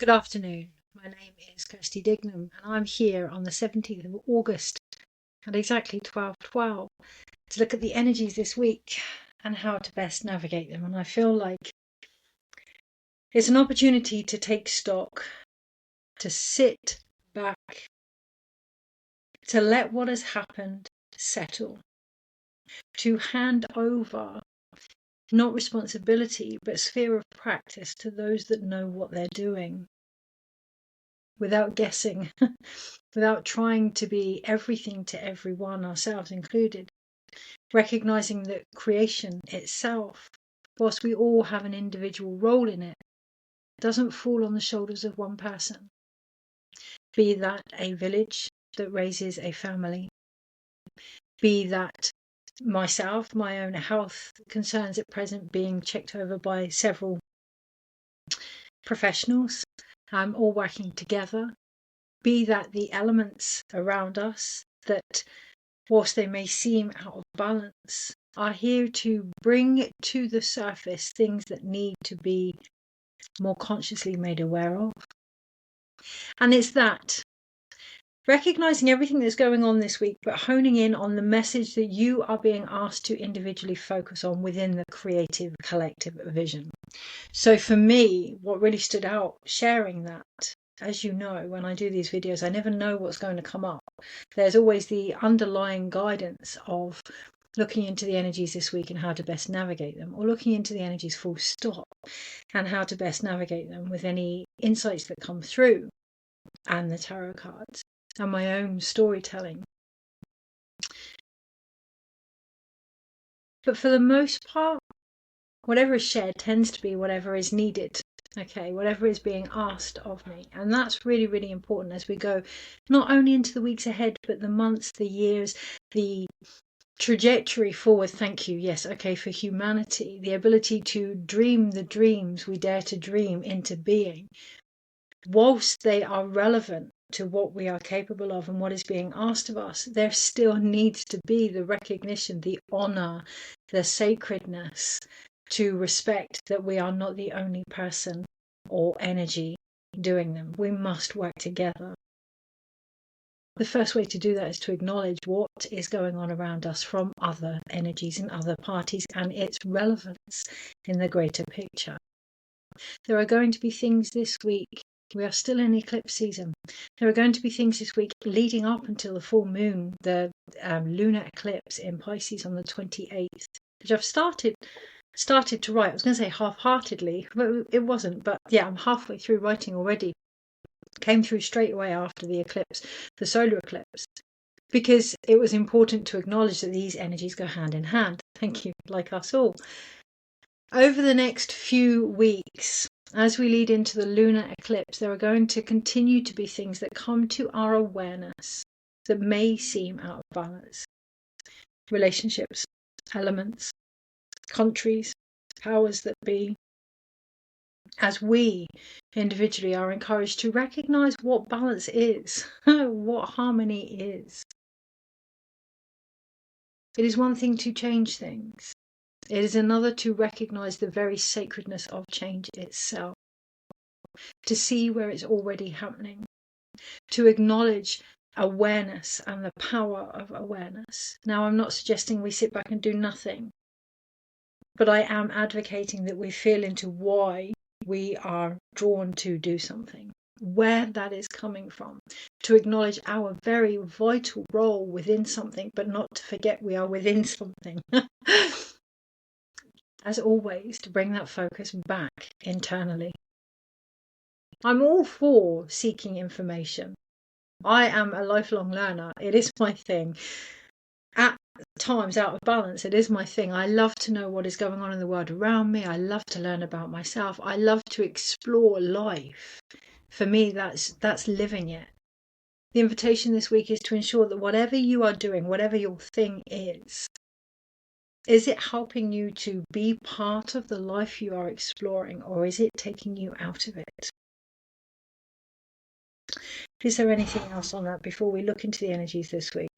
Good afternoon. My name is Kirsty Dignam, and I'm here on the 17th of August at exactly 12:12 to look at the energies this week and how to best navigate them. And I feel like it's an opportunity to take stock, to sit back, to let what has happened settle, to hand over not responsibility but sphere of practice to those that know what they're doing, without guessing, without trying to be everything to everyone, ourselves included, recognizing that creation itself, whilst we all have an individual role in it, doesn't fall on the shoulders of one person. Be that a village that raises a family, be that myself, my own health concerns at present being checked over by several professionals, all working together, be that the elements around us that, whilst they may seem out of balance, are here to bring to the surface things that need to be more consciously made aware of. And it's that, recognizing everything that's going on this week, but honing in on the message that you are being asked to individually focus on within the creative collective vision. So for me, what really stood out sharing that, as you know, when I do these videos, I never know what's going to come up. There's always the underlying guidance of looking into the energies this week and how to best navigate them, or looking into the energies full stop and how to best navigate them with any insights that come through, and the tarot cards and my own storytelling. But for the most part, whatever is shared tends to be whatever is needed. Okay, whatever is being asked of me. And that's really, really important as we go not only into the weeks ahead, but the months, the years, the trajectory forward. Thank you. Yes, okay, for humanity, the ability to dream the dreams we dare to dream into being, whilst they are relevant to what we are capable of and what is being asked of us, there still needs to be the recognition, the honor, the sacredness, to respect that we are not the only person or energy doing them. We must work together. The first way to do that is to acknowledge what is going on around us from other energies and other parties and its relevance in the greater picture. There are going to be things this week. We are still in eclipse season. There are going to be things this week leading up until the full moon, the lunar eclipse in Pisces on the 28th, which I've started to write. I was going to say half-heartedly, but it wasn't. But yeah, I'm halfway through writing already. Came through straight away after the eclipse, the solar eclipse, because it was important to acknowledge that these energies go hand in hand. Thank you, like us all. Over the next few weeks, as we lead into the lunar eclipse, there are going to continue to be things that come to our awareness that may seem out of balance. Relationships, elements, countries, powers that be. As we individually are encouraged to recognize what balance is, what harmony is. It is one thing to change things. It is another to recognize the very sacredness of change itself. To see where it's already happening. To acknowledge awareness and the power of awareness. Now, I'm not suggesting we sit back and do nothing, but I am advocating that we feel into why we are drawn to do something, where that is coming from, to acknowledge our very vital role within something, but not to forget we are within something. As always, to bring that focus back internally. I'm all for seeking information. I am a lifelong learner. It is my thing. At times out of balance, it is my thing. I love to know what is going on in the world around me. I love to learn about myself. I love to explore life. For me, that's living it. The invitation this week is to ensure that whatever you are doing, whatever your thing is it helping you to be part of the life you are exploring, or is it taking you out of it? Is there anything else on that before we look into the energies this week?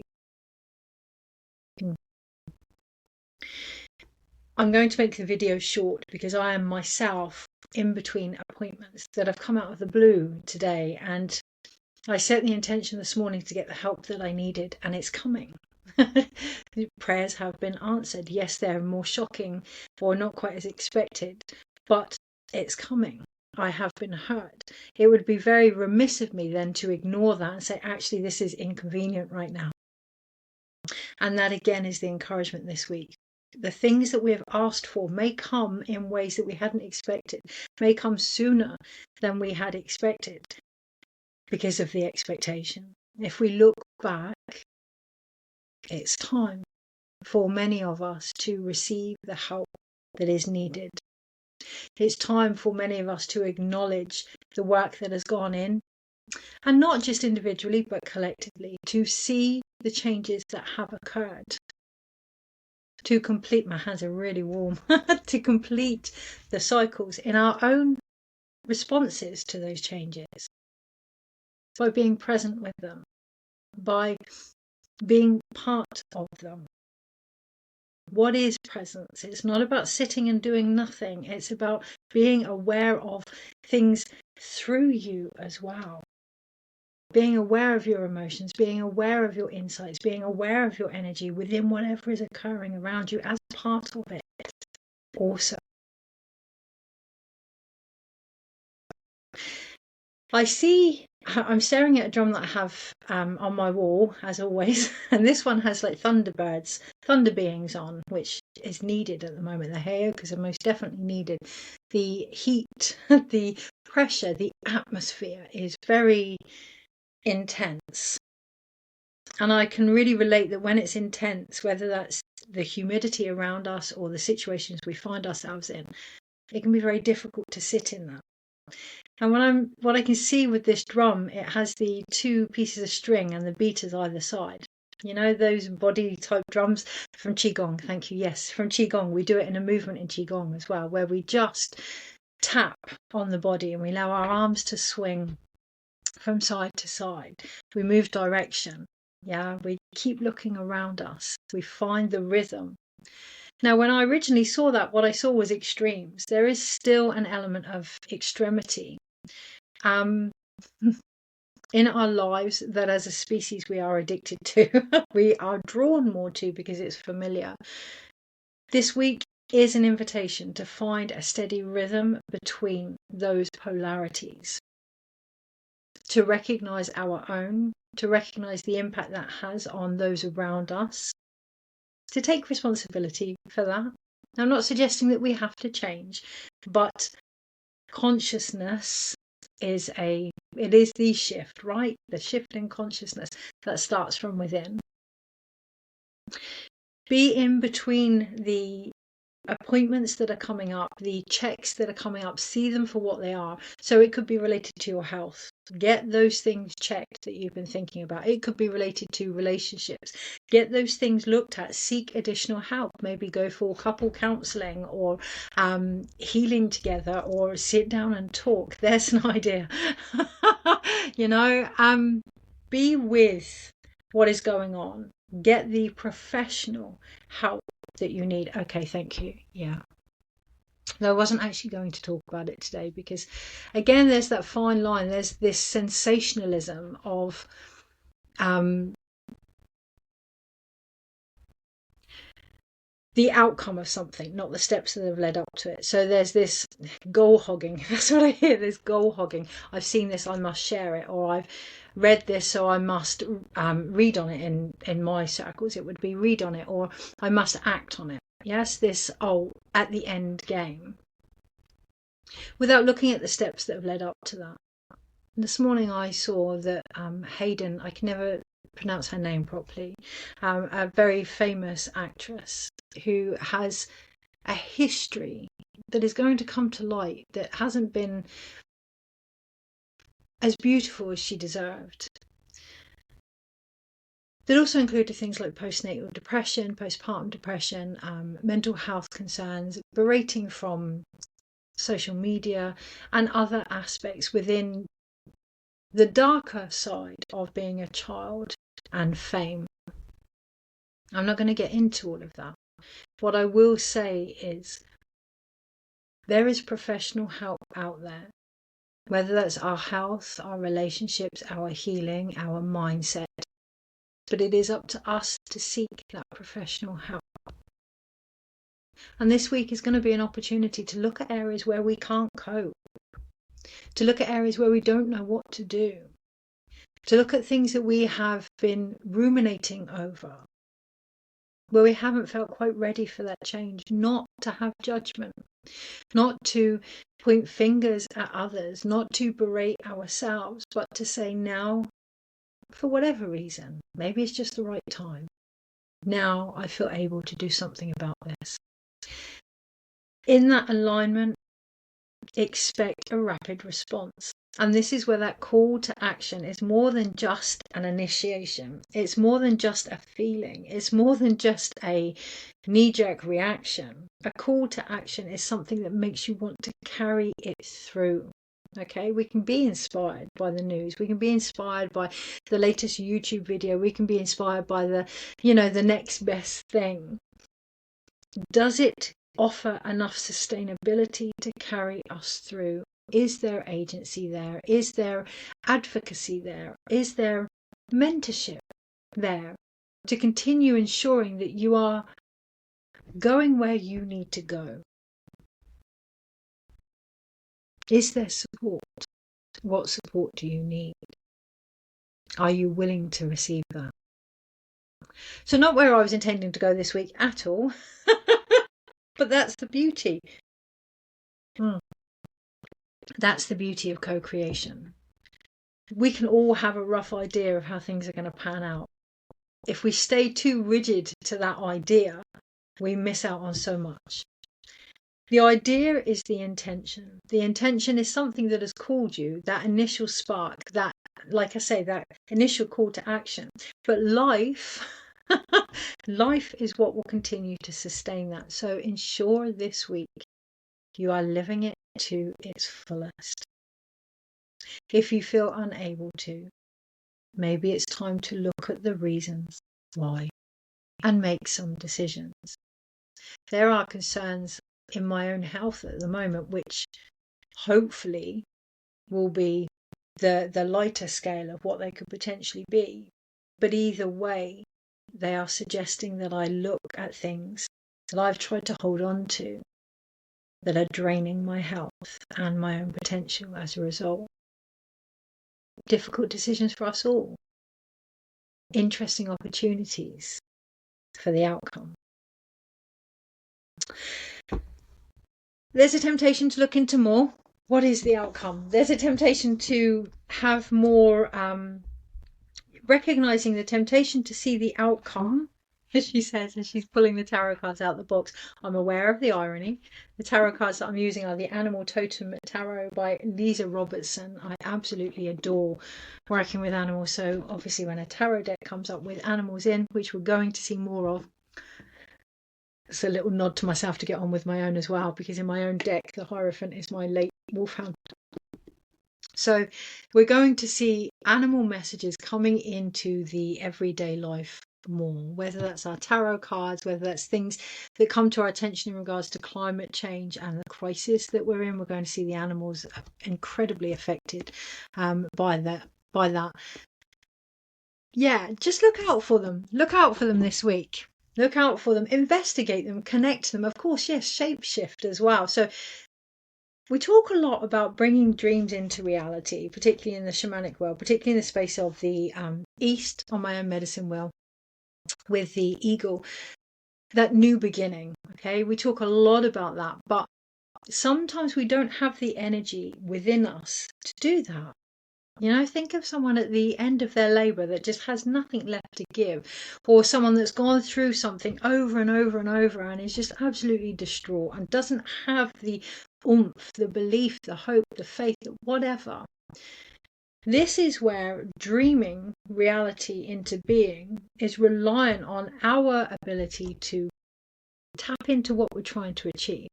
I'm going to make the video short because I am myself in between appointments that have come out of the blue today, and I set the intention this morning to get the help that I needed, and it's coming. Prayers have been answered. Yes, they're more shocking or not quite as expected, but it's coming. I have been heard. It would be very remiss of me then to ignore that and say, actually, this is inconvenient right now. And that again is the encouragement this week. The things that we have asked for may come in ways that we hadn't expected, may come sooner than we had expected because of the expectation. If we look back, it's time for many of us to receive the help that is needed. It's time for many of us to acknowledge the work that has gone in, and not just individually, but collectively, to see the changes that have occurred. To complete, my hands are really warm, to complete the cycles in our own responses to those changes, by being present with them, by being part of them. What is presence? It's not about sitting and doing nothing. It's about being aware of things through you as well. Being aware of your emotions, being aware of your insights, being aware of your energy within whatever is occurring around you as part of it also. I'm staring at a drum that I have on my wall, as always, and this one has like thunderbirds, thunder beings on, which is needed at the moment. They're here because they're most definitely needed. The heat, the pressure, the atmosphere is very intense. And I can really relate that when it's intense, whether that's the humidity around us or the situations we find ourselves in, it can be very difficult to sit in that. And what I can see with this drum, it has the two pieces of string and the beaters either side. You know, those body type drums from Qigong. Thank you. Yes, from Qigong. We do it in a movement in Qigong as well, where we just tap on the body and we allow our arms to swing from side to side. We move direction. Yeah, we keep looking around us. We find the rhythm. Now, when I originally saw that, what I saw was extremes. There is still an element of extremity in our lives that as a species we are addicted to. We are drawn more to because it's familiar. This week is an invitation to find a steady rhythm between those polarities, to recognize our own, to recognize the impact that has on those around us, to take responsibility for that. I'm not suggesting that we have to change, but consciousness is the shift, right? The shift in consciousness that starts from within. Be in between the appointments that are coming up, the checks that are coming up, see them for what they are. So it could be related to your health. Get those things checked that you've been thinking about. It could be related to relationships. Get those things looked at. Seek additional help. Maybe go for couple counselling or healing together, or sit down and talk. There's an idea. Be with what is going on. Get the professional help that you need. Okay, thank you. Yeah. No, I wasn't actually going to talk about it today because, again, there's that fine line. There's this sensationalism of the outcome of something, not the steps that have led up to it. So there's this goal hogging. That's what I hear, this goal hogging. I've seen this, I must share it, or I've read this, so I must read on it. In my circles, it would be read on it, or I must act on it. Yes, this at the end game, without looking at the steps that have led up to that. This morning I saw that Hayden, I can never pronounce her name properly, a very famous actress who has a history that is going to come to light that hasn't been as beautiful as she deserved. That also included things like postnatal depression, postpartum depression, mental health concerns, berating from social media, and other aspects within the darker side of being a child and fame. I'm not going to get into all of that. What I will say is There is professional help out there, whether that's our health, our relationships, our healing, our mindset. But it is up to us to seek that professional help. And this week is going to be an opportunity to look at areas where we can't cope, to look at areas where we don't know what to do, to look at things that we have been ruminating over, where we haven't felt quite ready for that change, not to have judgment, not to point fingers at others, not to berate ourselves, but to say now, for whatever reason, maybe it's just the right time. Now I feel able to do something about this. In that alignment, expect a rapid response. And this is where that call to action is more than just an initiation. It's more than just a feeling. It's more than just a knee-jerk reaction. A call to action is something that makes you want to carry it through. Okay, we can be inspired by the news. We can be inspired by the latest YouTube video. We can be inspired by the next best thing. Does it offer enough sustainability to carry us through? Is there agency there? Is there advocacy there? Is there mentorship there to continue ensuring that you are going where you need to go? Is there support? What support do you need? Are you willing to receive that? So not where I was intending to go this week at all, but that's the beauty. That's the beauty of co-creation. We can all have a rough idea of how things are going to pan out. If we stay too rigid to that idea, we miss out on so much. The idea is the intention. The intention is something that has called you, that initial spark, that, like I say, that initial call to action. But life is what will continue to sustain that. So ensure this week you are living it to its fullest. If you feel unable to, maybe it's time to look at the reasons why and make some decisions. There are concerns in my own health at the moment, which hopefully will be the lighter scale of what they could potentially be. But either way, they are suggesting that I look at things that I've tried to hold on to that are draining my health and my own potential as a result. Difficult decisions for us all. Interesting opportunities for the outcome. There's a temptation to look into more. What is the outcome? There's a temptation to have more, recognizing the temptation to see the outcome, as she says, as she's pulling the tarot cards out of the box. I'm aware of the irony. The tarot cards that I'm using are the Animal Totem Tarot by Lisa Robertson. I absolutely adore working with animals. So obviously when a tarot deck comes up with animals in, which we're going to see more of, it's a little nod to myself to get on with my own as well, because in my own deck, the Hierophant is my late wolfhound. So we're going to see animal messages coming into the everyday life more, whether that's our tarot cards, whether that's things that come to our attention in regards to climate change and the crisis that we're in. We're going to see the animals incredibly affected by that. Yeah, just look out for them. Look out for them this week. Look out for them, investigate them, connect them. Of course, yes, shapeshift as well. So we talk a lot about bringing dreams into reality, particularly in the shamanic world, particularly in the space of the East on my own medicine wheel with the eagle, that new beginning. Okay, we talk a lot about that, but sometimes we don't have the energy within us to do that. You know, think of someone at the end of their labour that just has nothing left to give, or someone that's gone through something over and over and over and is just absolutely distraught and doesn't have the oomph, the belief, the hope, the faith, whatever. This is where dreaming reality into being is reliant on our ability to tap into what we're trying to achieve,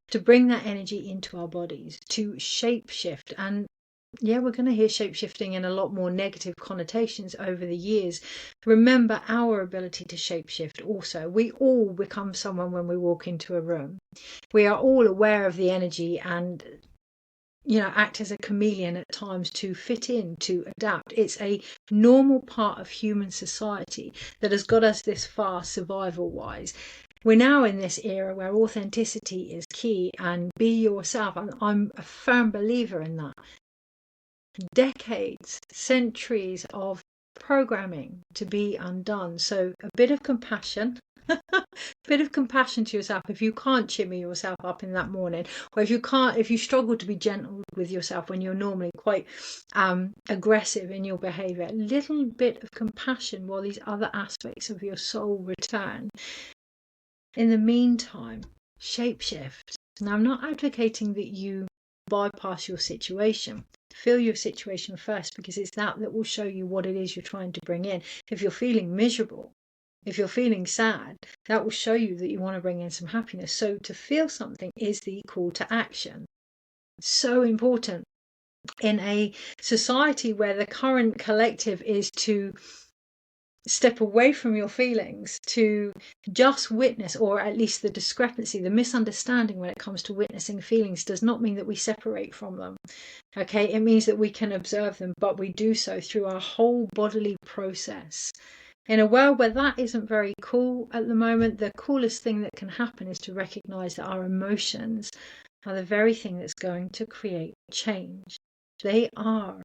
to bring that energy into our bodies, to shape shift. And yeah, we're going to hear shapeshifting in a lot more negative connotations over the years. Remember our ability to shapeshift also. We all become someone when we walk into a room. We are all aware of the energy and, act as a chameleon at times to fit in, to adapt. It's a normal part of human society that has got us this far survival-wise. We're now in this era where authenticity is key and be yourself. And I'm a firm believer in that. Decades, centuries of programming to be undone. So a bit of compassion, a bit of compassion to yourself. If you can't chimney yourself up in that morning, or if you struggle to be gentle with yourself when you're normally quite aggressive in your behavior, a little bit of compassion while these other aspects of your soul return. In the meantime, shapeshift. Now, I'm not advocating that you bypass your situation. Feel your situation first, because it's that will show you what it is you're trying to bring in. If you're feeling miserable, if you're feeling sad, that will show you that you want to bring in some happiness. So to feel something is the call to action. So important in a society where the current collective is to step away from your feelings, to just witness, or at least the discrepancy, the misunderstanding when it comes to witnessing feelings does not mean that we separate from them. Okay, it means that we can observe them, but we do so through our whole bodily process. In a world where that isn't very cool at the moment, the coolest thing that can happen is to recognize that our emotions are the very thing that's going to create change. They are,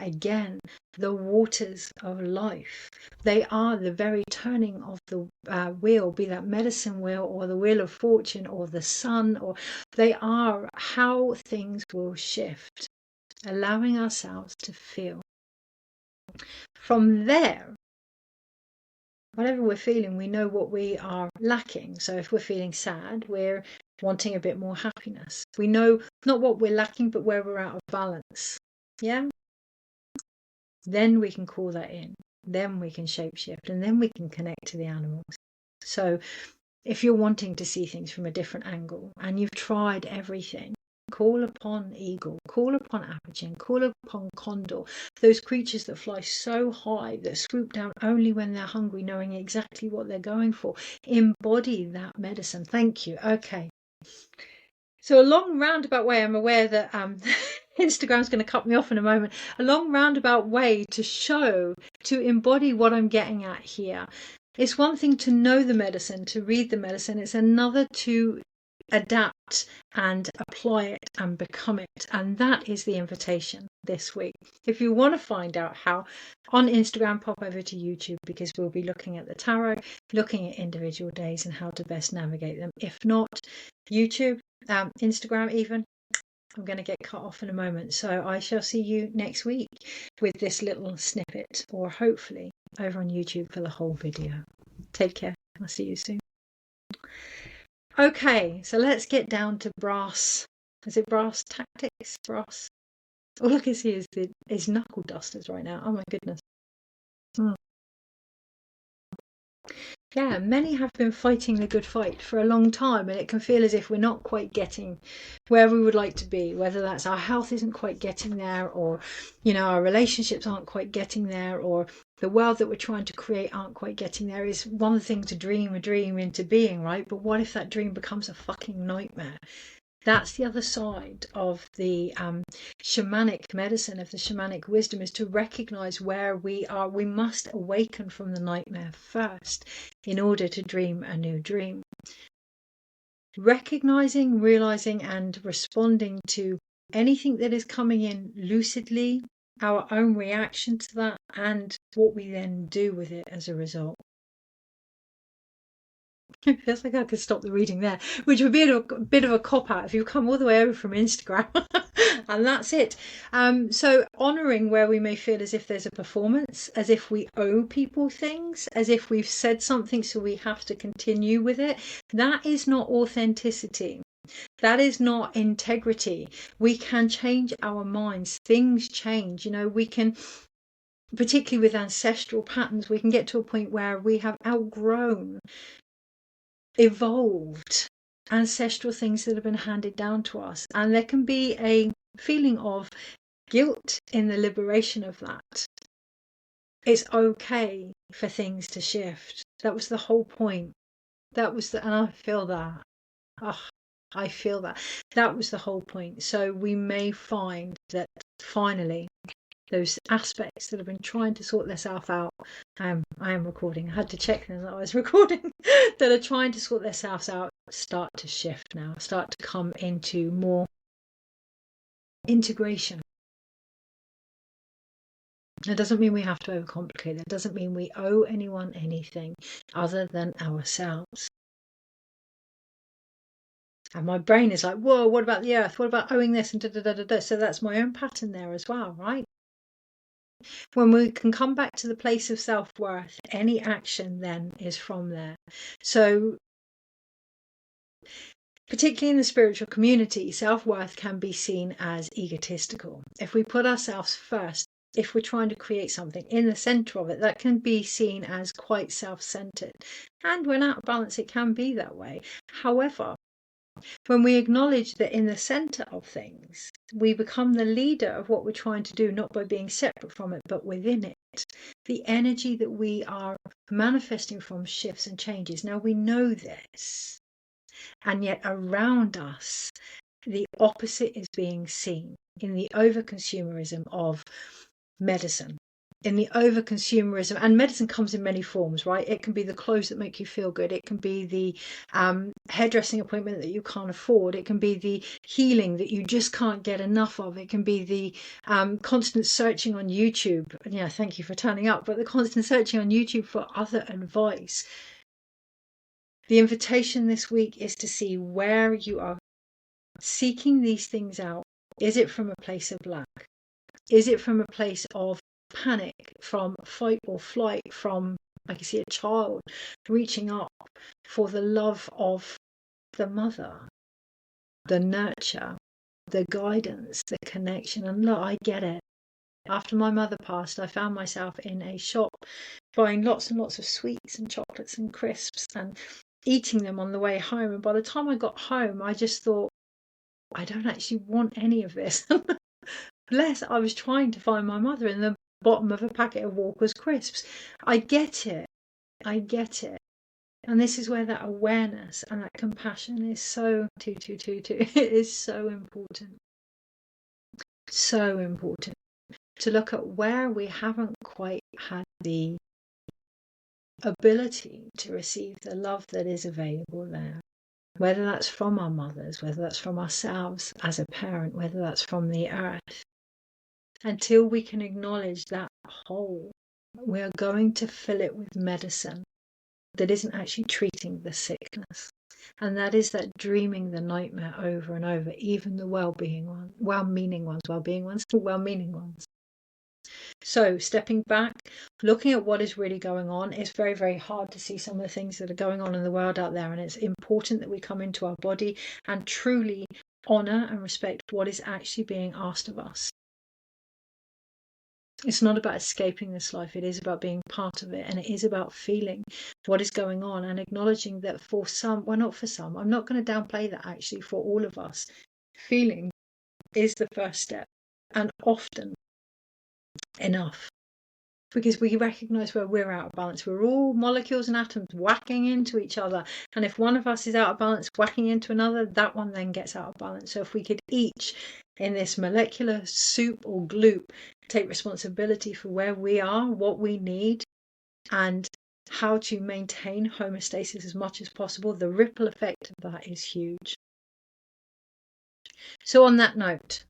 again, the waters of life. They are the very turning of the wheel, be that medicine wheel or the wheel of fortune or the sun, or they are how things will shift, allowing ourselves to feel. From there, whatever we're feeling, we know what we are lacking. So if we're feeling sad, we're wanting a bit more happiness. We know not what we're lacking, but where we're out of balance. Yeah? Then we can call that in. Then we can shapeshift, and then we can connect to the animals. So if you're wanting to see things from a different angle and you've tried everything, call upon eagle, call upon aperchin, call upon condor, those creatures that fly so high, that swoop down only when they're hungry, knowing exactly what they're going for. Embody that medicine. Thank you. Okay. So a long roundabout way, I'm aware that Instagram's going to cut me off in a moment, a long roundabout way to embody what I'm getting at here. It's one thing to know the medicine, to read the medicine. It's another to adapt and apply it and become it. And that is the invitation this week. If you want to find out how, on Instagram, pop over to YouTube, because we'll be looking at the tarot, looking at individual days and how to best navigate them. If not, YouTube, Instagram even, I'm going to get cut off in a moment. So I shall see you next week with this little snippet, or hopefully over on YouTube for the whole video. Take care. I'll see you soon. Okay, so let's get down to brass. Is it brass tactics? Brass. All I can see is knuckle dusters right now. Oh my goodness. Yeah, many have been fighting the good fight for a long time, and it can feel as if we're not quite getting where we would like to be, whether that's our health isn't quite getting there, or our relationships aren't quite getting there, or the world that we're trying to create aren't quite getting there. It's one thing to dream a dream into being, right? But what if that dream becomes a fucking nightmare? That's the other side of the shamanic medicine, of the shamanic wisdom, is to recognize where we are. We must awaken from the nightmare first in order to dream a new dream. Recognizing, realizing, and responding to anything that is coming in lucidly, our own reaction to that, and what we then do with it as a result. It feels like I could stop the reading there, which would be a bit of a cop-out if you come all the way over from Instagram. And that's it. So honouring where we may feel as if there's a performance, as if we owe people things, as if we've said something so we have to continue with it. That is not authenticity. That is not integrity. We can change our minds. Things change. We can, particularly with ancestral patterns, we can get to a point where we have outgrown, evolved ancestral things that have been handed down to us, and there can be a feeling of guilt in the liberation of that. It's okay for things to shift. That was the whole point. And I feel that. Oh, I feel that. That was the whole point. So we may find that finally those aspects that have been trying to sort themselves out, I am recording, I had to check that I was recording, that are trying to sort themselves out, start to shift now, start to come into more integration. It doesn't mean we have to overcomplicate. It doesn't mean we owe anyone anything other than ourselves. And my brain is like, whoa, what about the earth? What about owing this? And da da da da da. So that's my own pattern there as well, right? When we can come back to the place of self-worth, any action then is from there. So particularly in the spiritual community, self-worth can be seen as egotistical. If we put ourselves first, if we're trying to create something in the center of it, that can be seen as quite self-centered. And when out of balance, it can be that way. However, when we acknowledge that in the center of things, we become the leader of what we're trying to do, not by being separate from it, but within it. The energy that we are manifesting from shifts and changes. Now we know this, and yet around us, the opposite is being seen in the overconsumerism of medicine. In the overconsumerism, and medicine comes in many forms, right? It can be the clothes that make you feel good. It can be the hairdressing appointment that you can't afford. It can be the healing that you just can't get enough of. It can be the constant searching on YouTube. Yeah, thank you for turning up. But the constant searching on YouTube for other advice. The invitation this week is to see where you are seeking these things out. Is it from a place of lack? Is it from a place of panic, from fight or flight, from, I can see a child reaching up for the love of the mother, the nurture, the guidance, the connection? And look, I get it. After my mother passed, I found myself in a shop buying lots and lots of sweets and chocolates and crisps and eating them on the way home. And by the time I got home, I just thought, I don't actually want any of this. Bless, I was trying to find my mother in the bottom of a packet of Walker's crisps. I get it. I get it. And this is where that awareness and that compassion is so, it is so important. So important to look at where we haven't quite had the ability to receive the love that is available there. Whether that's from our mothers, whether that's from ourselves as a parent, whether that's from the earth. Until we can acknowledge that hole, we are going to fill it with medicine that isn't actually treating the sickness. And that is that dreaming the nightmare over and over, even the well-meaning ones. So stepping back, looking at what is really going on, it's very, very hard to see some of the things that are going on in the world out there. And it's important that we come into our body and truly honor and respect what is actually being asked of us. It's not about escaping this life. It is about being part of it. And it is about feeling what is going on and acknowledging that for some, well, not for some, I'm not going to downplay that actually, for all of us, feeling is the first step, and often enough, because we recognize where we're out of balance. We're all molecules and atoms whacking into each other. And if one of us is out of balance, whacking into another, that one then gets out of balance. So if we could each, in this molecular soup or gloop, take responsibility for where we are, what we need, and how to maintain homeostasis as much as possible, the ripple effect of that is huge. So on that note,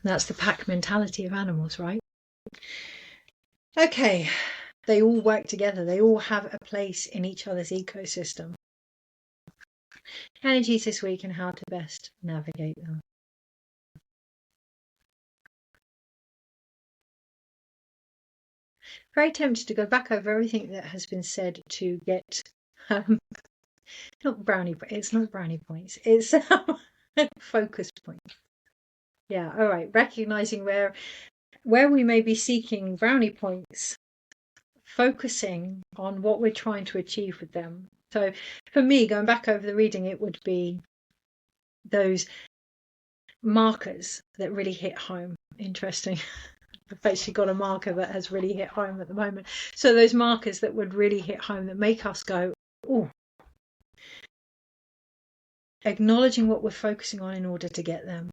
that's the pack mentality of animals, right? Okay, they all work together. They all have a place in each other's ecosystem. Energies this week and how to best navigate them. Very tempted to go back over everything that has been said to get not brownie, it's not brownie points, it's focus points. Yeah, all right, recognizing where we may be seeking brownie points, focusing on what we're trying to achieve with them. So for me, going back over the reading, it would be those markers that really hit home. Interesting. I've actually got a marker that has really hit home at the moment. So those markers that would really hit home, that make us go, oh, acknowledging what we're focusing on in order to get them.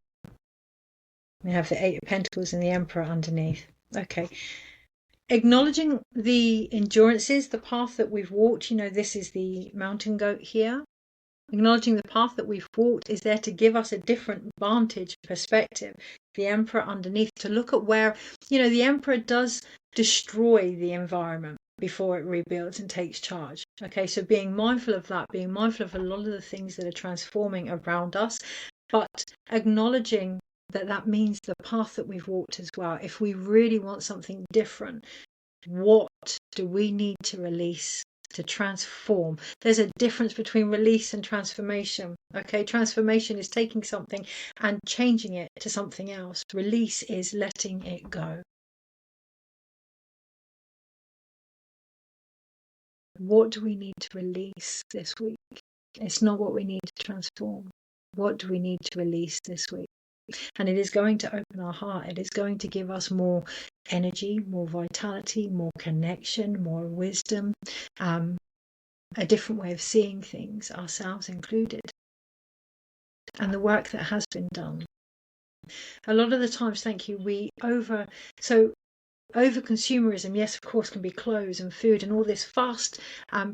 We have the Eight of Pentacles and the Emperor underneath. Okay. Acknowledging the endurances, the path that we've walked. You know, this is the mountain goat here. Acknowledging the path that we've walked is there to give us a different vantage perspective. The Emperor underneath, to look at where, you know, the Emperor does destroy the environment before it rebuilds and takes charge. Okay, so being mindful of that, being mindful of a lot of the things that are transforming around us, but acknowledging that that means the path that we've walked as well. If we really want something different, what do we need to release to transform? There's a difference between release and transformation. Okay, transformation is taking something and changing it to something else. Release is letting it go. What do we need to release this week? It's not what we need to transform. What do we need to release this week? And it is going to open our heart. It is going to give us more energy, more vitality, more connection, more wisdom, a different way of seeing things, ourselves included, and the work that has been done. A lot of the times, thank you, over consumerism, yes, of course, can be clothes and food and all this fast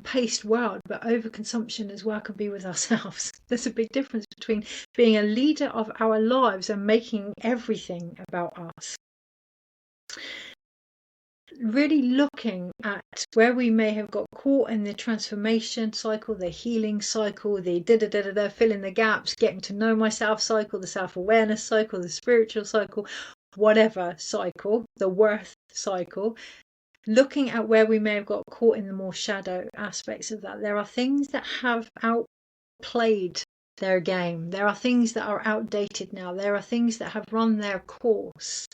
paced world, but overconsumption as well can be with ourselves. There's a big difference between being a leader of our lives and making everything about us. Really looking at where we may have got caught in the transformation cycle, the healing cycle, the fill in the gaps, getting to know myself cycle, the self-awareness cycle, the spiritual cycle, whatever cycle, the worth cycle. Looking at where we may have got caught in the more shadow aspects of that. There are things that have outplayed their game. There are things that are outdated now. There are things that have run their course,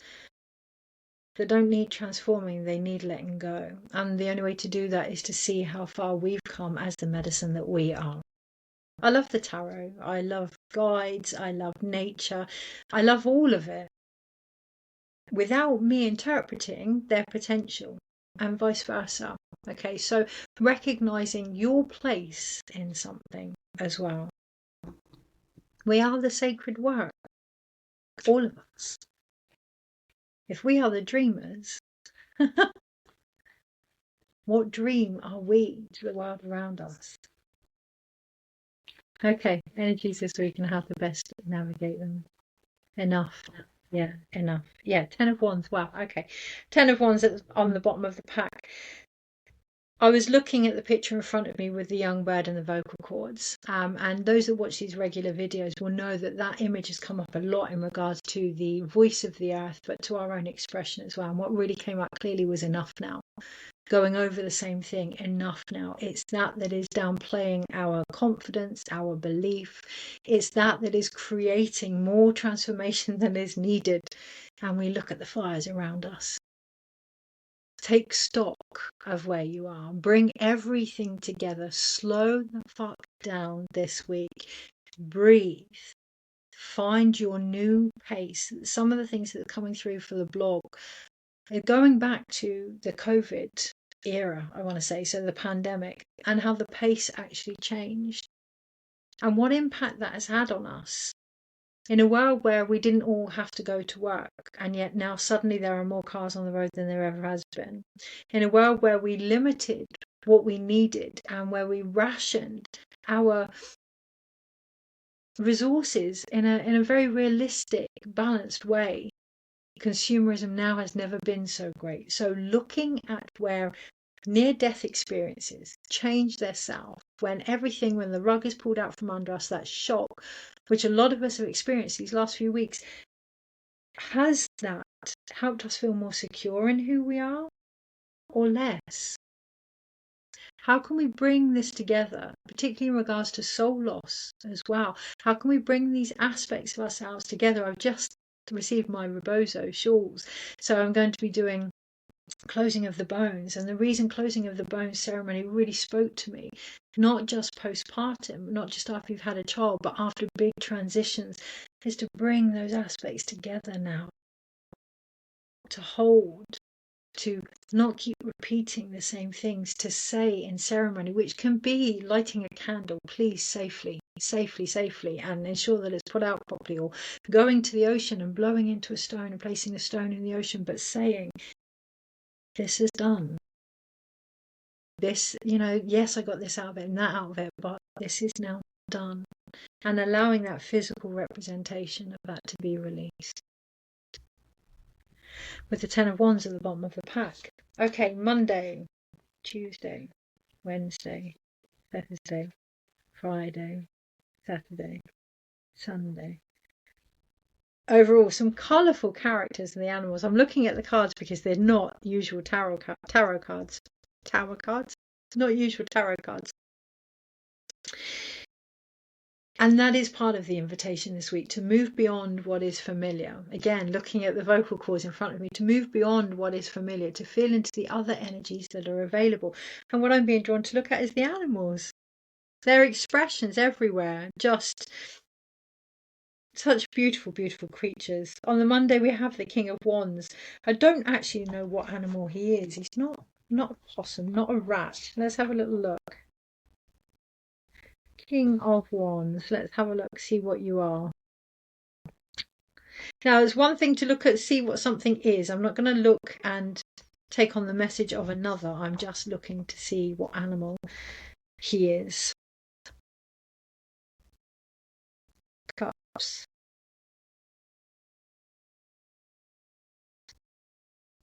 that don't need transforming, they need letting go. And the only way to do that is to see how far we've come as the medicine that we are. I love the tarot. I love guides. I love nature. I love all of it, without me interpreting their potential, and vice versa. Okay, so recognizing your place in something as well. We are the sacred work, all of us. If we are the dreamers, what dream are we to the world around us? Okay, energies this week and how to best navigate them. Enough. Yeah, enough. Yeah, 10 of Wands. Wow, okay. 10 of Wands on the bottom of the pack. I was looking at the picture in front of me with the young bird and the vocal cords, and those that watch these regular videos will know that that image has come up a lot in regards to the voice of the earth, but to our own expression as well. And what really came out clearly was enough now. Going over the same thing, enough now. It's that is downplaying our confidence, our belief. It's that is creating more transformation than is needed. And we look at the fires around us. Take stock of where you are. Bring everything together. Slow the fuck down this week. Breathe. Find your new pace. Some of the things that are coming through for the blog are going back to the COVID era, I want to say, so the pandemic, and how the pace actually changed and what impact that has had on us. In a world where we didn't all have to go to work, and yet now suddenly there are more cars on the road than there ever has been. In a world where we limited what we needed and where we rationed our resources in a very realistic, balanced way. Consumerism now has never been so great. So looking at where near-death experiences change their self, when the rug is pulled out from under us, that shock, which a lot of us have experienced these last few weeks, has that helped us feel more secure in who we are or less? How can we bring this together, particularly in regards to soul loss as well? How can we bring these aspects of ourselves together? I've just received my Rebozo shawls, so I'm going to be doing closing of the bones. And the reason closing of the bones ceremony really spoke to me, not just postpartum, not just after you've had a child, but after big transitions, is to bring those aspects together now, to hold, to not keep repeating the same things, to say in ceremony, which can be lighting a candle, please, safely, and ensure that it's put out properly, or going to the ocean and blowing into a stone and placing a stone in the ocean, but saying, this is done. This, yes, I got this out of it and that out of it, but this is now done. And allowing that physical representation of that to be released. With the Ten of Wands at the bottom of the pack. Okay, Monday, Tuesday, Wednesday, Thursday, Friday, Saturday, Sunday. Overall, some colourful characters in the animals. I'm looking at the cards because they're not usual tarot cards. Tower cards? Not usual tarot cards. And that is part of the invitation this week, to move beyond what is familiar. Again, looking at the vocal cords in front of me, to move beyond what is familiar, to feel into the other energies that are available. And what I'm being drawn to look at is the animals. Their expressions everywhere, just such beautiful, beautiful creatures. On the Monday, we have the King of Wands. I don't actually know what animal he is. He's not a possum, not a rat. Let's have a little look. King of Wands. Let's have a look, see what you are. Now, it's one thing to look at, see what something is. I'm not going to look and take on the message of another. I'm just looking to see what animal he is. Cups.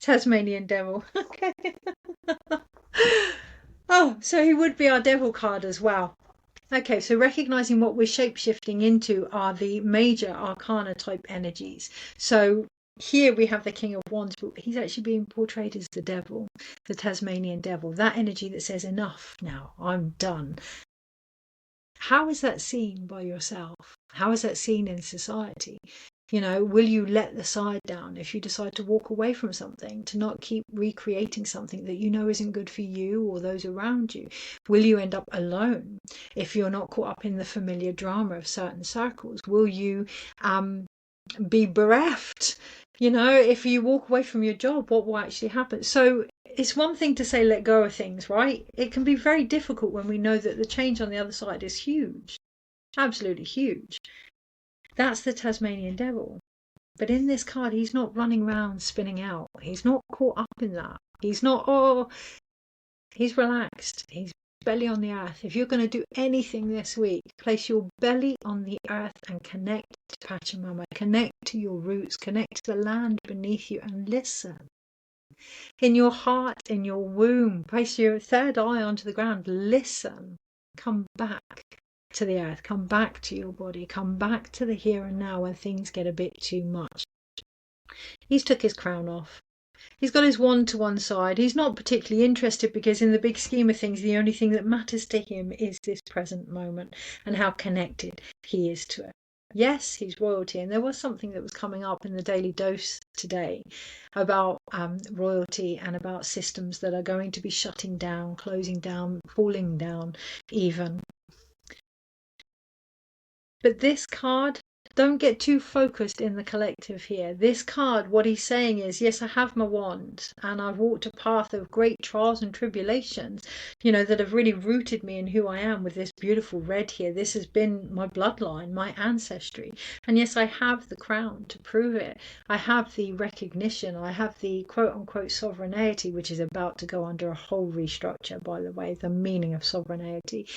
Tasmanian Devil. Okay. Oh, so he would be our Devil card as well. Okay, so recognizing what we're shape-shifting into are the major arcana type energies. So here we have the King of Wands, but he's actually being portrayed as the devil, the Tasmanian Devil, that energy that says, enough now, I'm done. How is that seen by yourself? How is that seen in society? Will you let the side down if you decide to walk away from something, to not keep recreating something that you know isn't good for you or those around you? Will you end up alone if you're not caught up in the familiar drama of certain circles? Will you be bereft? If you walk away from your job, what will actually happen? So it's one thing to say let go of things, right? It can be very difficult when we know that the change on the other side is huge, absolutely huge. That's the Tasmanian Devil. But in this card, he's not running around spinning out. He's not caught up in that. He's not, he's relaxed. He's belly on the earth. If you're going to do anything this week, place your belly on the earth and connect to Pachamama. Connect to your roots. Connect to the land beneath you and listen. In your heart, in your womb, place your third eye onto the ground. Listen. Come back to the earth, come back to your body, come back to the here and now when things get a bit too much. He's took his crown off. He's got his wand to one side. He's not particularly interested because in the big scheme of things, the only thing that matters to him is this present moment and how connected he is to it. Yes, he's royalty. And there was something that was coming up in the Daily Dose today about royalty and about systems that are going to be shutting down, closing down, falling down even. But this card, don't get too focused in the collective here. This card, what he's saying is, yes, I have my wand and I've walked a path of great trials and tribulations, that have really rooted me in who I am with this beautiful red here. This has been my bloodline, my ancestry. And yes, I have the crown to prove it. I have the recognition. I have the quote unquote sovereignty, which is about to go under a whole restructure, by the way, the meaning of sovereignty.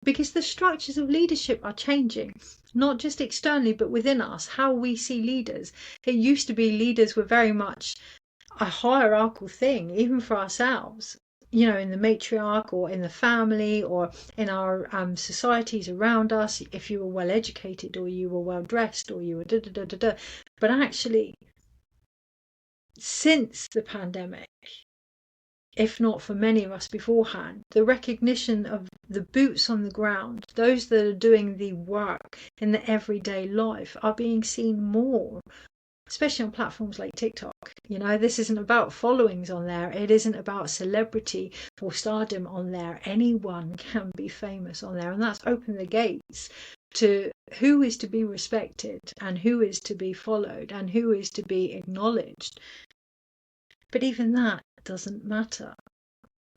Because the structures of leadership are changing, not just externally, but within us, how we see leaders. It used to be leaders were very much a hierarchical thing, even for ourselves, in the matriarch or in the family or in our societies around us, if you were well educated or you were well dressed or you were da-da-da-da-da. But actually, since the pandemic, if not for many of us beforehand, the recognition of the boots on the ground, those that are doing the work in the everyday life, are being seen more especially on platforms like TikTok. You know, this isn't about followings on there. It isn't about celebrity or stardom on there. Anyone can be famous on there, and that's opened the gates to who is to be respected and who is to be followed and who is to be acknowledged. But even that doesn't matter.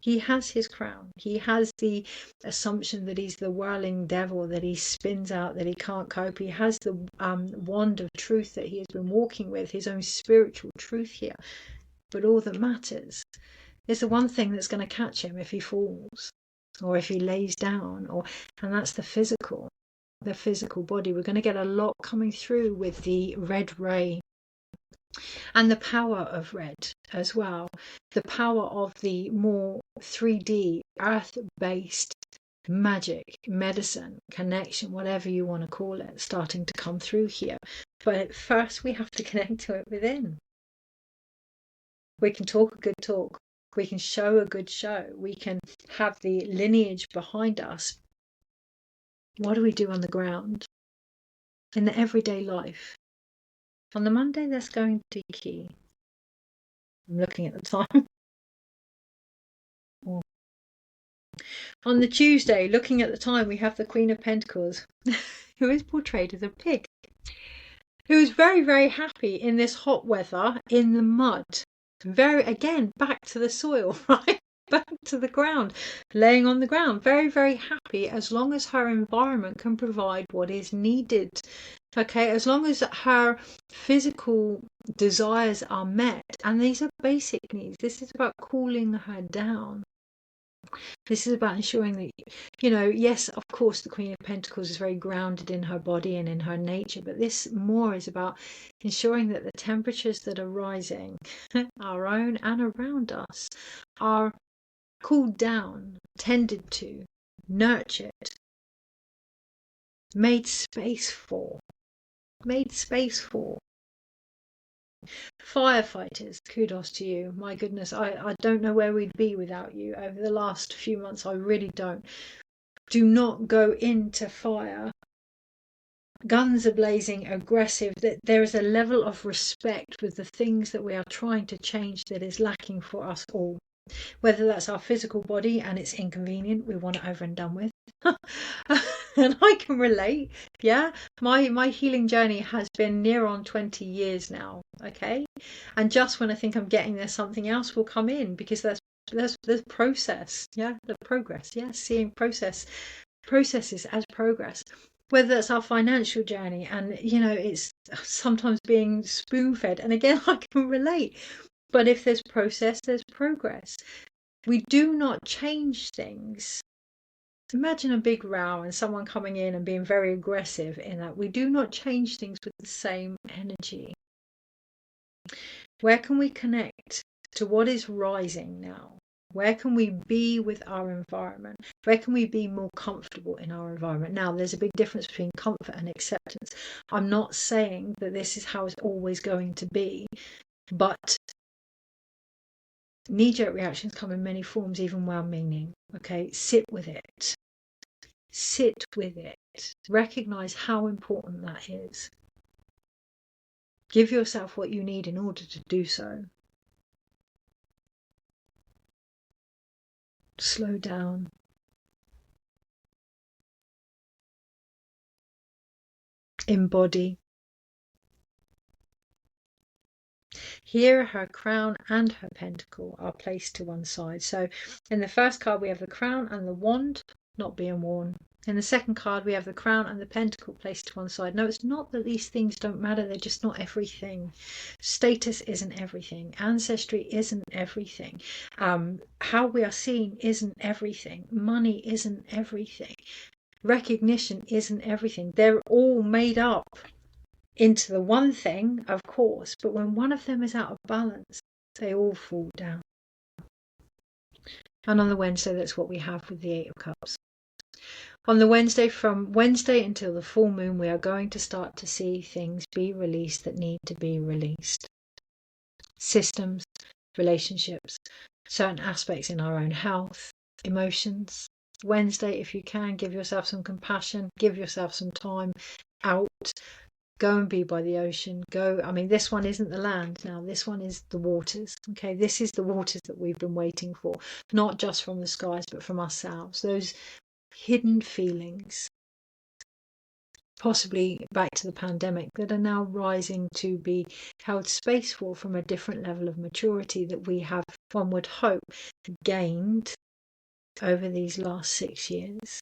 He has his crown. He has the assumption that he's the whirling devil, that he spins out, that he can't cope. He has the wand of truth that he has been walking with, his own spiritual truth here. But all that matters is the one thing that's going to catch him if he falls or if he lays down, and that's the physical body. We're going to get a lot coming through with the red ray and the power of red as well, the power of the more 3D earth-based magic, medicine, connection, whatever you want to call it, starting to come through here. But first we have to connect to it within. We can talk a good talk, we can show a good show, we can have the lineage behind us. What do we do on the ground in the everyday life? On the Monday, that's going to be key. I'm looking at the time. On the Tuesday, looking at the time, we have the Queen of Pentacles, who is portrayed as a pig, who is very, very happy in this hot weather, in the mud. Again, back to the soil, right? Back to the ground, laying on the ground. Very, very happy as long as her environment can provide what is needed. Okay, as long as her physical desires are met, and these are basic needs. This is about cooling her down. This is about ensuring that, you know, yes, of course, the Queen of Pentacles is very grounded in her body and in her nature, but this more is about ensuring that the temperatures that are rising, our own and around us, are cooled down, tended to, nurtured, made space for. Firefighters, kudos to you. My goodness, I don't know where we'd be without you over the last few months. I really don't. Do not go into fire guns are blazing, aggressive. That there is a level of respect with the things that we are trying to change that is lacking for us all. Whether that's our physical body and it's inconvenient, we want it over and done with. And I can relate. Yeah, my healing journey has been near on 20 years now. Okay, and just when I think I'm getting there, something else will come in, because there's process. Yeah, the progress. Yeah, seeing processes as progress. Whether that's our financial journey, and you know, it's sometimes being spoon fed, and again, I can relate. But if there's process, there's progress. We do not change things. Imagine a big row and someone coming in and being very aggressive in that. We do not change things with the same energy. Where can we connect to what is rising now? Where can we be with our environment? Where can we be more comfortable in our environment? Now, there's a big difference between comfort and acceptance. I'm not saying that this is how it's always going to be, but knee-jerk reactions come in many forms, even well-meaning. Okay, sit with it. Sit with it. Recognize how important that is. Give yourself what you need in order to do so. Slow down. Embody. Here, her crown and her pentacle are placed to one side. So in the first card, we have the crown and the wand not being worn. In the second card, we have the crown and the pentacle placed to one side. No, it's not that these things don't matter. They're just not everything. Status isn't everything. Ancestry isn't everything. How we are seen isn't everything. Money isn't everything. Recognition isn't everything. They're all made up into the one thing, of course, but when one of them is out of balance, they all fall down. And on the Wednesday, that's what we have with the Eight of Cups. On the Wednesday, from Wednesday until the full moon, we are going to start to see things be released that need to be released. Systems, relationships, certain aspects in our own health, emotions. Wednesday, if you can, give yourself some compassion, give yourself some time out. Go and be by the ocean. Go. I mean, this one isn't the land now. This one is the waters. Okay, this is the waters that we've been waiting for, not just from the skies, but from ourselves. Those hidden feelings, possibly back to the pandemic, that are now rising to be held space for from a different level of maturity that we have, one would hope, gained over these last 6 years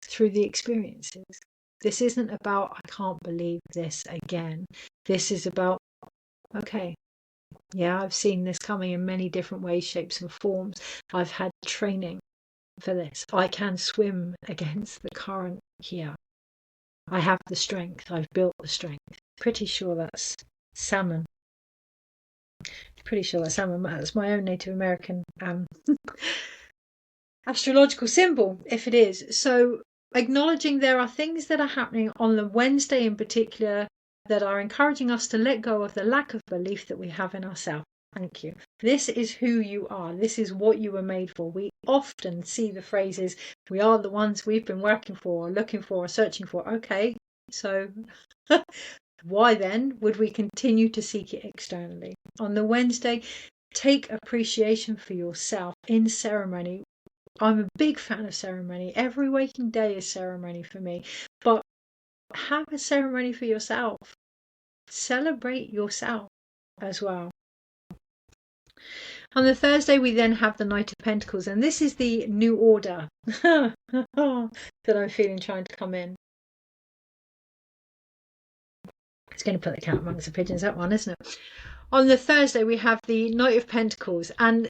through the experiences. This isn't about, I can't believe this again. This is about, okay, yeah, I've seen this coming in many different ways, shapes and forms. I've had training for this. I can swim against the current here. I have the strength. I've built the strength. Pretty sure that's salmon. Pretty sure that's salmon. That's my own Native American astrological symbol, if it is. So acknowledging there are things that are happening on the Wednesday in particular that are encouraging us to let go of the lack of belief that we have in ourselves. Thank you. This is who you are. This is what you were made for. We often see the phrases, we are the ones we've been working for, or looking for, or searching for. Okay, so why then would we continue to seek it externally? On the Wednesday, take appreciation for yourself in ceremony. I'm a big fan of ceremony. Every waking day is ceremony for me. But have a ceremony for yourself. Celebrate yourself as well. On the Thursday, we then have the Knight of Pentacles. And this is the new order that I'm feeling trying to come in. It's going to put the cat amongst the pigeons, that one, isn't it? On the Thursday, we have the Knight of Pentacles. And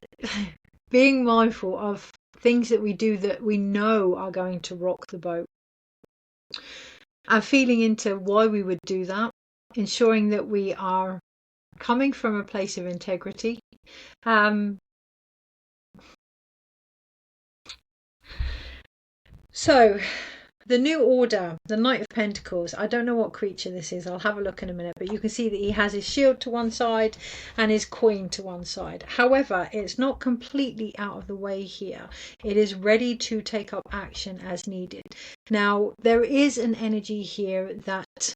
being mindful of things that we do that we know are going to rock the boat. And feeling into why we would do that, ensuring that we are coming from a place of integrity. So the new order, the Knight of Pentacles, I don't know what creature this is, I'll have a look in a minute, but you can see that he has his shield to one side and his coin to one side. However, it's not completely out of the way here. It is ready to take up action as needed. Now, there is an energy here that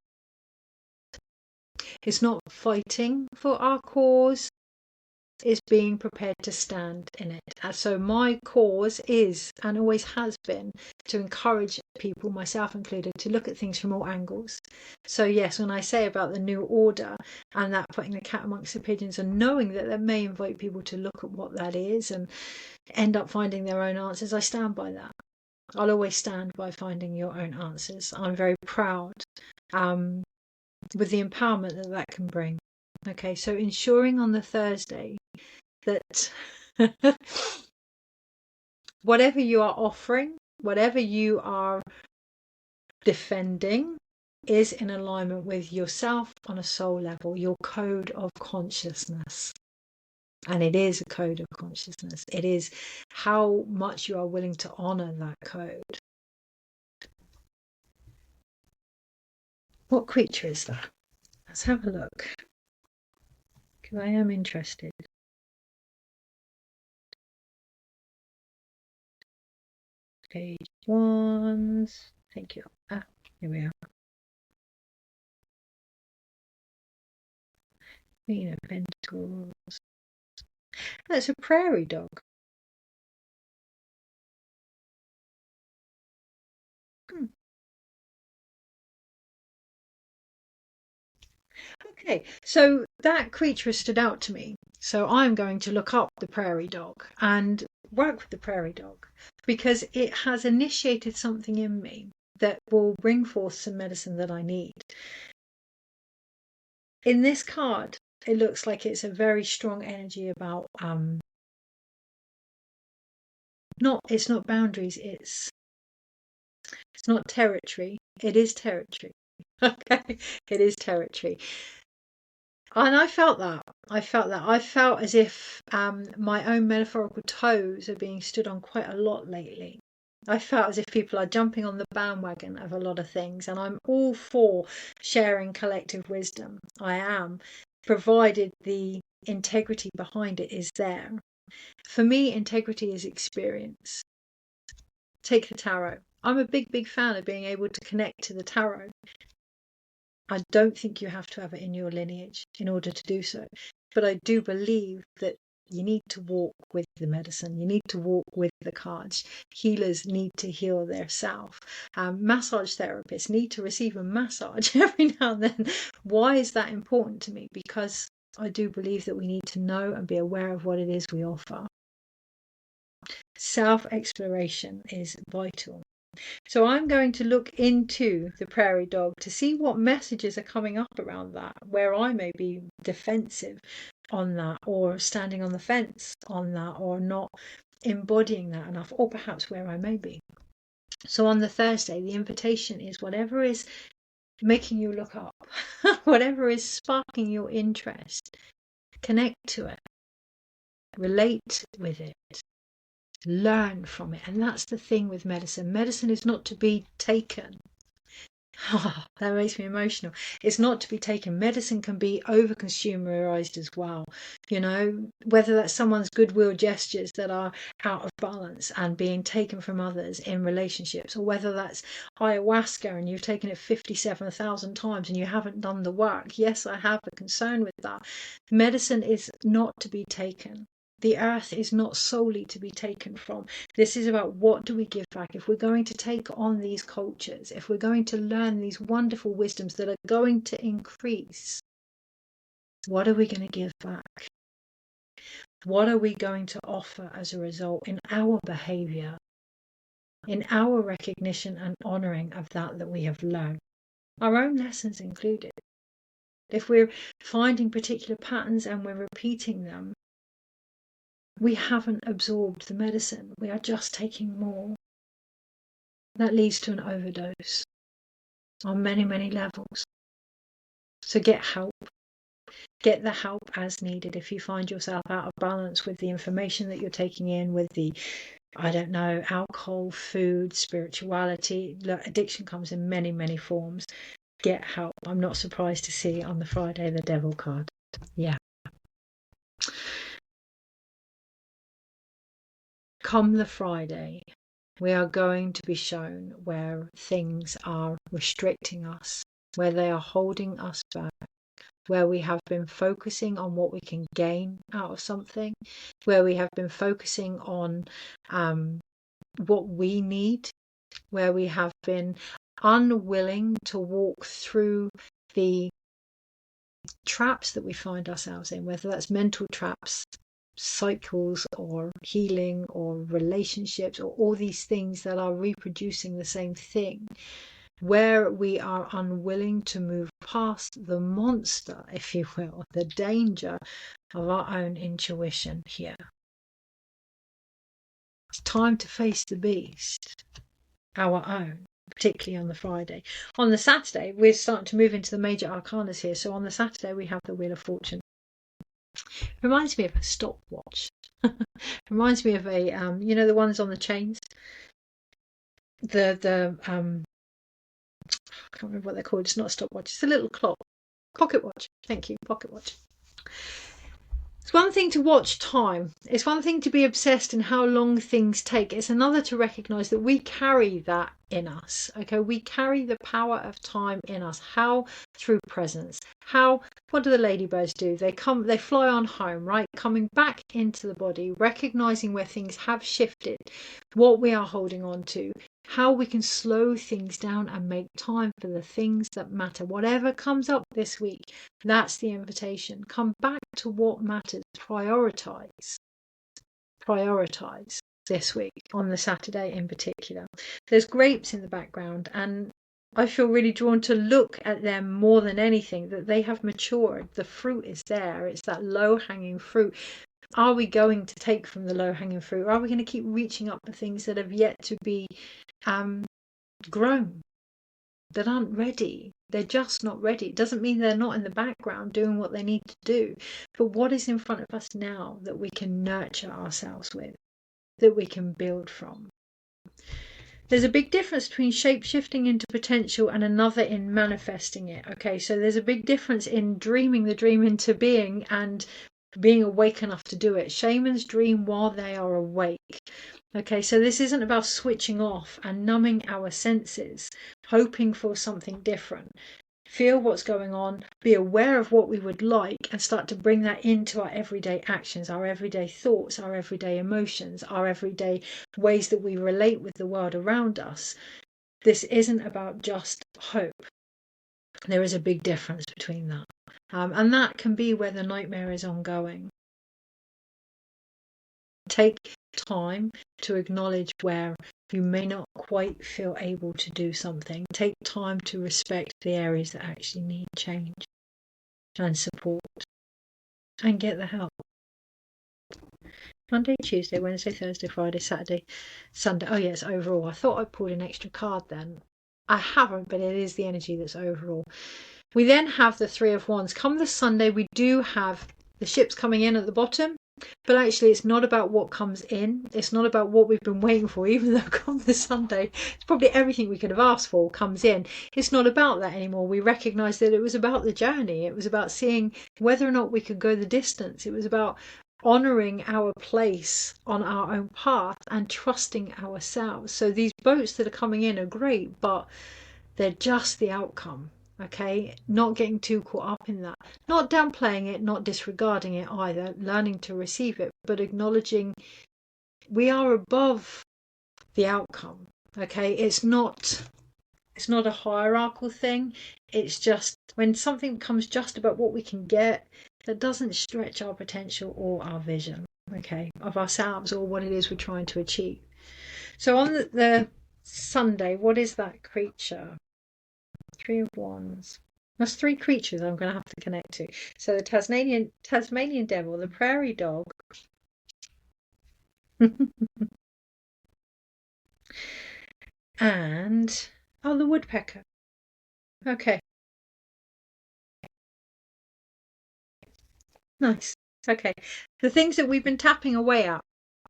is not fighting for our cause, is being prepared to stand in it. So my cause is, and always has been, to encourage people, myself included, to look at things from all angles. So yes, when I say about the new order and that putting the cat amongst the pigeons and knowing that that may invite people to look at what that is and end up finding their own answers, I stand by that. I'll always stand by finding your own answers. I'm very proud with the empowerment that that can bring. Okay, so ensuring on the Thursday that whatever you are offering, whatever you are defending, is in alignment with yourself on a soul level, your code of consciousness. And it is a code of consciousness. It is how much you are willing to honor that code. What creature is that? Let's have a look, because I am interested. Page 1. Thank you. Here we are. Queen of Pentacles. That's a prairie dog. Okay, so that creature stood out to me. So I'm going to look up the prairie dog and work with the prairie dog, because it has initiated something in me that will bring forth some medicine that I need. In this card, it looks like it's a very strong energy about it's not boundaries, it's not territory. It is territory. Okay, it is territory. And I felt that. I felt as if my own metaphorical toes are being stood on quite a lot lately. I felt as if people are jumping on the bandwagon of a lot of things, and I'm all for sharing collective wisdom. I am, provided the integrity behind it is there. For me, integrity is experience. Take the tarot. I'm a big fan of being able to connect to the tarot. I don't think you have to have it in your lineage in order to do so. But I do believe that you need to walk with the medicine. You need to walk with the cards. Healers need to heal their self. Massage therapists need to receive a massage every now and then. Why is that important to me? Because I do believe that we need to know and be aware of what it is we offer. Self-exploration is vital. So I'm going to look into the prairie dog to see what messages are coming up around that, where I may be defensive on that, or standing on the fence on that, or not embodying that enough, or perhaps where I may be. So on the Thursday, the invitation is whatever is making you look up, whatever is sparking your interest, connect to it, relate with it, learn from it. And that's the thing with medicine. Medicine is not to be taken. Oh, that makes me emotional. It's not to be taken. Medicine can be over consumerized as well. You know, whether that's someone's goodwill gestures that are out of balance and being taken from others in relationships, or whether that's ayahuasca and you've taken it 57,000 times and you haven't done the work. Yes, I have a concern with that. Medicine is not to be taken. The earth is not solely to be taken from. This is about what do we give back. If we're going to take on these cultures, if we're going to learn these wonderful wisdoms that are going to increase, what are we going to give back? What are we going to offer as a result in our behavior, in our recognition and honoring of that we have learned? Our own lessons included. If we're finding particular patterns and we're repeating them, we haven't absorbed the medicine. We are just taking more. That leads to an overdose on many, many levels. So get help. Get the help as needed. If you find yourself out of balance with the information that you're taking in, with the, I don't know, alcohol, food, spirituality, addiction comes in many, many forms. Get help. I'm not surprised to see on the Friday the Devil card. Yeah. Come the Friday, we are going to be shown where things are restricting us, where they are holding us back, where we have been focusing on what we can gain out of something, where we have been focusing on what we need, where we have been unwilling to walk through the traps that we find ourselves in, whether that's mental traps, cycles, or healing, or relationships, or all these things that are reproducing the same thing, where we are unwilling to move past the monster, if you will, the danger of our own intuition here. It's time to face the beast, our own, particularly on the Friday. On the Saturday, we're starting to move into the major arcanas here. So on the Saturday, we have the Wheel of Fortune. Reminds me of a stopwatch. Reminds me of a, you know, the ones on the chains. I can't remember what they're called. It's not a stopwatch. It's a little clock. Pocket watch. Thank you. Pocket watch. It's one thing to watch time. It's one thing to be obsessed in how long things take. It's another to recognise that we carry that in us. Okay, we carry the power of time in us. How? Through presence. How? What do the ladybirds do? They fly on home, right? Coming back into the body, recognising where things have shifted, what we are holding on to, how we can slow things down and make time for the things that matter. Whatever comes up this week, that's the invitation. Come back to what matters. Prioritize this week, on the Saturday in particular. There's grapes in the background, and I feel really drawn to look at them more than anything, that they have matured. The fruit is there. It's that low-hanging fruit. Are we going to take from the low-hanging fruit? Or are we going to keep reaching up for things that have yet to be grown, that aren't ready? They're just not ready. It doesn't mean they're not in the background doing what they need to do. But what is in front of us now that we can nurture ourselves with, that we can build from? There's a big difference between shape-shifting into potential and another in manifesting it. Okay, so there's a big difference in dreaming the dream into being and being awake enough to do it. Shamans dream while they are awake. Okay, so this isn't about switching off and numbing our senses, hoping for something different. feel what's going on, be aware of what we would like, and start to bring that into our everyday actions, our everyday thoughts, our everyday emotions, our everyday ways that we relate with the world around us. This isn't about just hope. There is a big difference between that. And that can be where the nightmare is ongoing. Take time to acknowledge where you may not quite feel able to do something. Take time to respect the areas that actually need change and support, and get the help. Monday, Tuesday, Wednesday, Thursday, Friday, Saturday, Sunday. Oh yes, overall. I thought I pulled an extra card then. I haven't, but it is the energy that's overall. We then have the Three of Wands. Come this Sunday, we do have the ships coming in at the bottom. But actually, it's not about what comes in. It's not about what we've been waiting for, even though come this Sunday, it's probably everything we could have asked for comes in. It's not about that anymore. We recognise that it was about the journey. It was about seeing whether or not we could go the distance. It was about honouring our place on our own path and trusting ourselves. So these boats that are coming in are great, but they're just the outcome. Okay, not getting too caught up in that, not downplaying it, not disregarding it either, learning to receive it, but acknowledging we are above the outcome. Okay, it's not a hierarchical thing. It's just when something becomes just about what we can get, that doesn't stretch our potential or our vision, okay, of ourselves or what it is we're trying to achieve. So on the Sunday, what is that creature? Three of Wands. That's three creatures I'm going to have to connect to. So the Tasmanian devil, the prairie dog, and the woodpecker. Okay. Nice. Okay. The things that we've been tapping away at.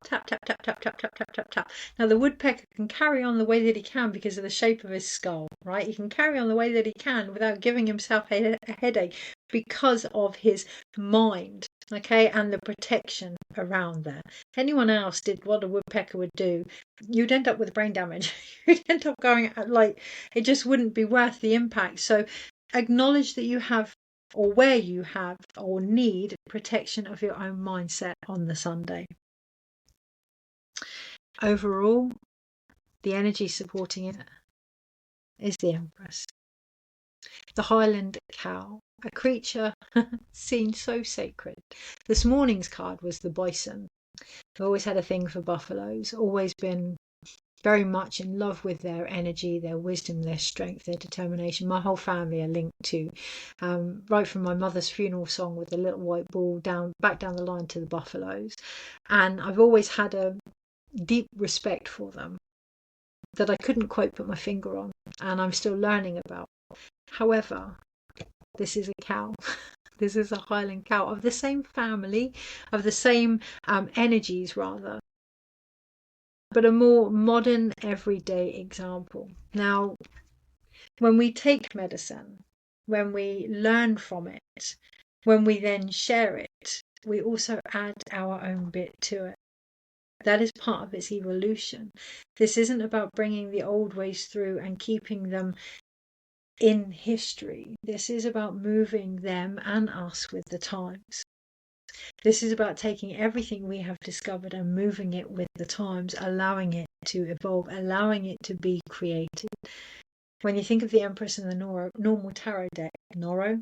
Tap, tap, tap, tap, tap, tap, tap, tap, tap. Now the woodpecker can carry on the way that he can because of the shape of his skull, right? He can carry on the way that he can without giving himself a headache because of his mind, okay, and the protection around there. If anyone else did what a woodpecker would do, you'd end up with brain damage. You'd end up going like it just wouldn't be worth the impact. So acknowledge that you have, or where you have or need protection of your own mindset on the Sunday. Overall, the energy supporting it is the Empress. The Highland cow, a creature seen so sacred. This morning's card was the bison. I've always had a thing for buffaloes, always been very much in love with their energy, their wisdom, their strength, their determination. My whole family are linked to, right from my mother's funeral song with the little white ball back down the line to the buffaloes. And I've always had a deep respect for them that I couldn't quite put my finger on, and I'm still learning about. However, this is a cow. This is a Highland cow of the same family, of the same energies rather, but a more modern everyday example. Now, when we take medicine, when we learn from it, when we then share it, we also add our own bit to it. That is part of its evolution. This isn't about bringing the old ways through and keeping them in history. This is about moving them and us with the times. This is about taking everything we have discovered and moving it with the times, allowing it to evolve, allowing it to be created. When you think of the Empress and the normal tarot deck, Noro,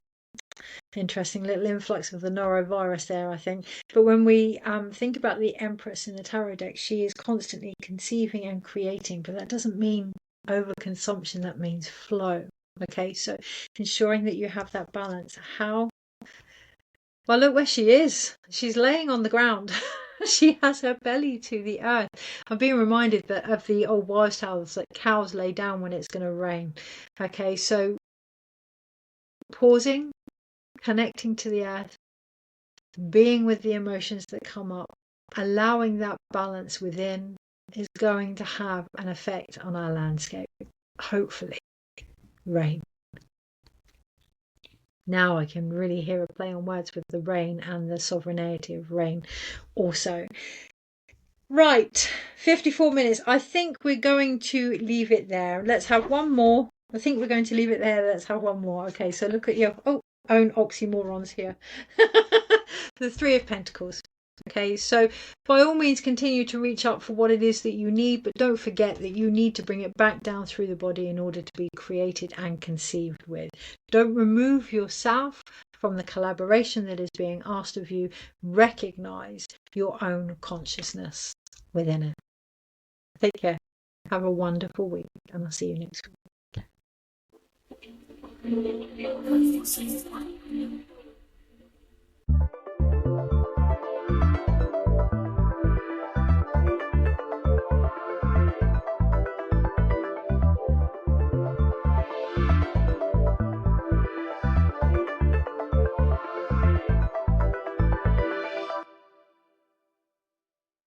interesting little influx of the norovirus there, I think. But when we think about the Empress in the tarot deck, she is constantly conceiving and creating, but that doesn't mean overconsumption, that means flow. Okay, so ensuring that you have that balance. How? Well, look where she is. She's laying on the ground. She has her belly to the earth. I'm being reminded of the old wives' tales that cows lay down when it's going to rain. Okay, so pausing, connecting to the earth, being with the emotions that come up, allowing that balance within is going to have an effect on our landscape. Hopefully, rain. Now I can really hear a play on words with the rain and the sovereignty of rain also. Right, 54 minutes. I think we're going to leave it there. Let's have one more I think we're going to leave it there. Let's have one more. Okay, so look at your own oxymorons here. The Three of Pentacles. Okay, so by all means continue to reach up for what it is that you need, but don't forget that you need to bring it back down through the body in order to be created and conceived with. Don't remove yourself from the collaboration that is being asked of you. Recognize your own consciousness within it. Take care. Have a wonderful week, and I'll see you next week.